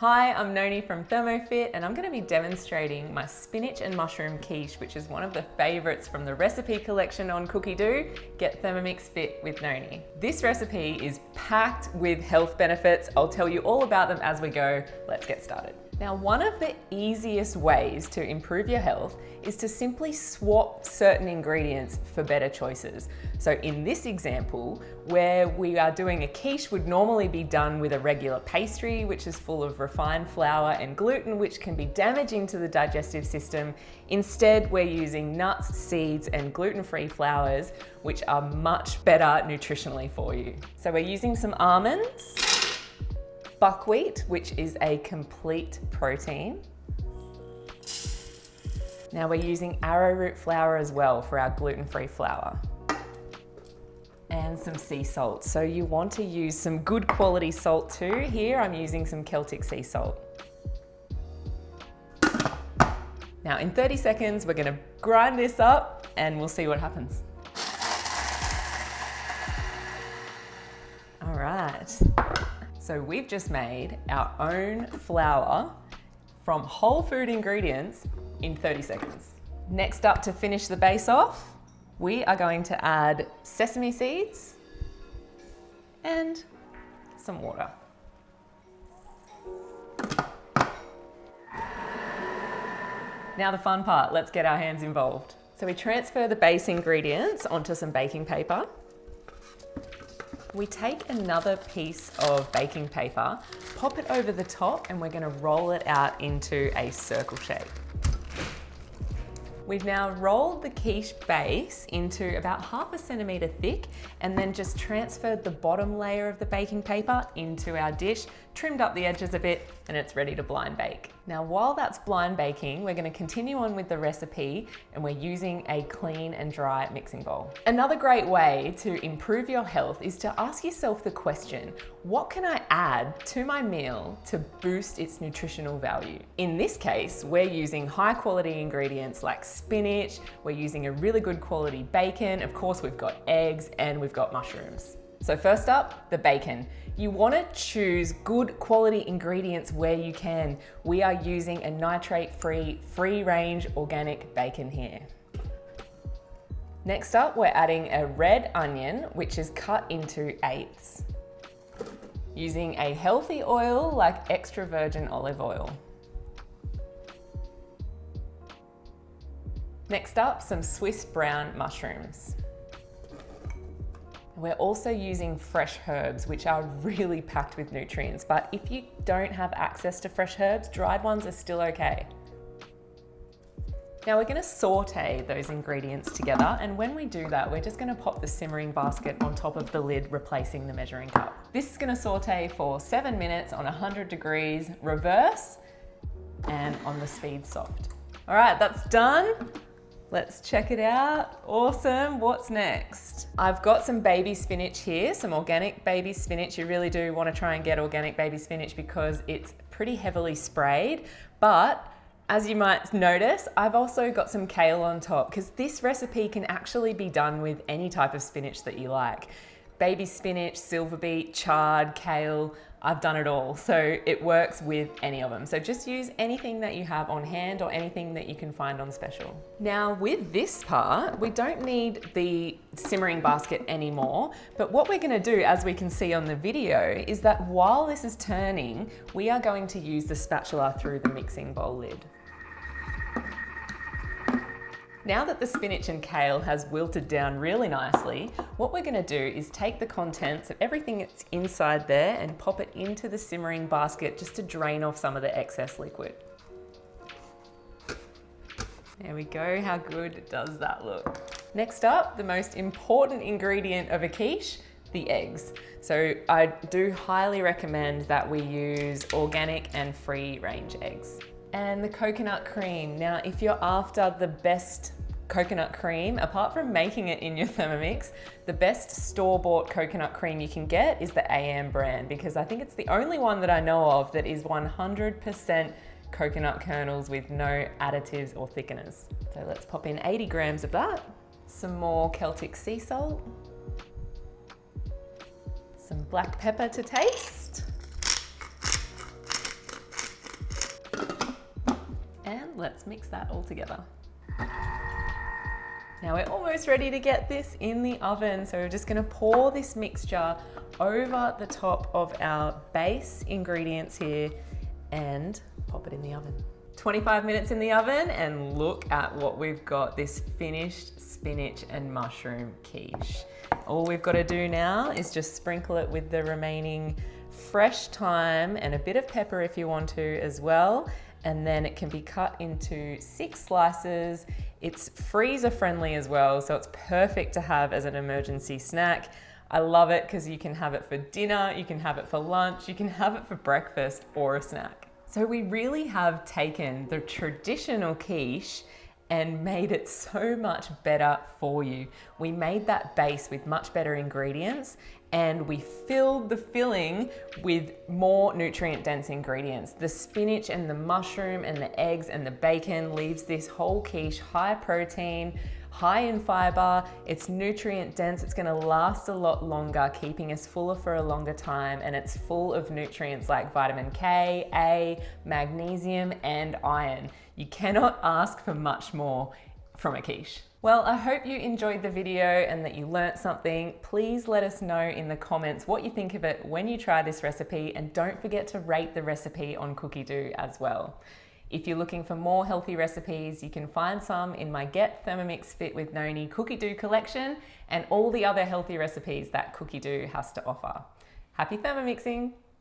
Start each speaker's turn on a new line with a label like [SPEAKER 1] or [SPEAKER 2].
[SPEAKER 1] Hi, I'm Noni from Thermofit and I'm going to be demonstrating my spinach and mushroom quiche, which is one of the favourites from the recipe collection on Cookidoo, Get Thermomix Fit with Noni. This recipe is packed with health benefits. I'll tell you all about them as we go. Let's get started. Now, one of the easiest ways to improve your health is to simply swap certain ingredients for better choices. So in this example, where we are doing a quiche would normally be done with a regular pastry, which is full of refined flour and gluten, which can be damaging to the digestive system. Instead, we're using nuts, seeds, and gluten-free flours, which are much better nutritionally for you. So we're using some almonds, buckwheat, which is a complete protein. Now we're using arrowroot flour as well for our gluten-free flour. And some sea salt. So you want to use some good quality salt too. Here I'm using some Celtic sea salt. Now in 30 seconds, we're gonna grind this up and we'll see what happens. All right. So we've just made our own flour from whole food ingredients in 30 seconds. Next up, to finish the base off, we are going to add sesame seeds and some water. Now the fun part, let's get our hands involved. So we transfer the base ingredients onto some baking paper. We take another piece of baking paper, pop it over the top, and we're going to roll it out into a circle shape. We've now rolled the quiche base into about 1/2 centimetre thick and then just transferred the bottom layer of the baking paper into our dish, trimmed up the edges a bit, and it's ready to blind bake. Now, while that's blind baking, we're going to continue on with the recipe and we're using a clean and dry mixing bowl. Another great way to improve your health is to ask yourself the question, what can I add to my meal to boost its nutritional value? In this case, we're using high quality ingredients like spinach, we're using a really good quality bacon, of course we've got eggs, and we've got mushrooms. So first up, the bacon. You want to choose good quality ingredients where you can. We are using a nitrate-free, free-range organic bacon here. Next up, we're adding a red onion, which is cut into 8ths. Using a healthy oil like extra virgin olive oil. Next up, some Swiss brown mushrooms. We're also using fresh herbs, which are really packed with nutrients, but if you don't have access to fresh herbs, dried ones are still okay. Now we're going to saute those ingredients together, and when we do that, we're just going to pop the simmering basket on top of the lid, replacing the measuring cup. This is going to saute for 7 minutes on 100 degrees, reverse, and on the speed soft. All right, that's done. Let's check it out. Awesome. What's next? I've got some baby spinach here, some organic baby spinach. You really do want to try and get organic baby spinach because it's pretty heavily sprayed. But as you might notice, I've also got some kale on top because this recipe can actually be done with any type of spinach that you like. Baby spinach, silver beet, chard, kale, I've done it all. So it works with any of them. So just use anything that you have on hand or anything that you can find on special. Now with this part, we don't need the simmering basket anymore, but what we're gonna do, as we can see on the video, is that while this is turning, we are going to use the spatula through the mixing bowl lid. Now that the spinach and kale has wilted down really nicely, what we're going to do is take the contents of everything that's inside there and pop it into the simmering basket just to drain off some of the excess liquid. There we go, how good does that look? Next up, the most important ingredient of a quiche, the eggs. So I do highly recommend that we use organic and free range eggs. And the coconut cream. Now, if you're after the best coconut cream, apart from making it in your Thermomix, the best store-bought coconut cream you can get is the AM brand, because I think it's the only one that I know of that is 100% coconut kernels with no additives or thickeners. So let's pop in 80 grams of that. Some more Celtic sea salt. Some black pepper to taste. let's mix that all together. Now we're almost ready to get this in the oven. So we're just gonna pour this mixture over the top of our base ingredients here and pop it in the oven. 25 minutes in the oven, and look at what we've got, this finished spinach and mushroom quiche. All we've got to do now is just sprinkle it with the remaining fresh thyme and a bit of pepper if you want to as well. And then it can be cut into 6 slices. It's freezer friendly as well, so it's perfect to have as an emergency snack. I love it because you can have it for dinner, you can have it for lunch, you can have it for breakfast or a snack. So we really have taken the traditional quiche and made it so much better for you. We made that base with much better ingredients, and we filled the filling with more nutrient dense ingredients. The spinach and the mushroom and the eggs and the bacon leaves this whole quiche high protein, high in fiber, it's nutrient dense, it's gonna last a lot longer, keeping us fuller for a longer time, and it's full of nutrients like vitamin K, A, magnesium, and iron. You cannot ask for much more from a quiche. Well, I hope you enjoyed the video and that you learnt something. Please let us know in the comments what you think of it when you try this recipe, and don't forget to rate the recipe on Cookidoo as well. If you're looking for more healthy recipes, you can find some in my Get Thermomix Fit with Noni Cookidoo collection and all the other healthy recipes that Cookidoo has to offer. Happy Thermomixing!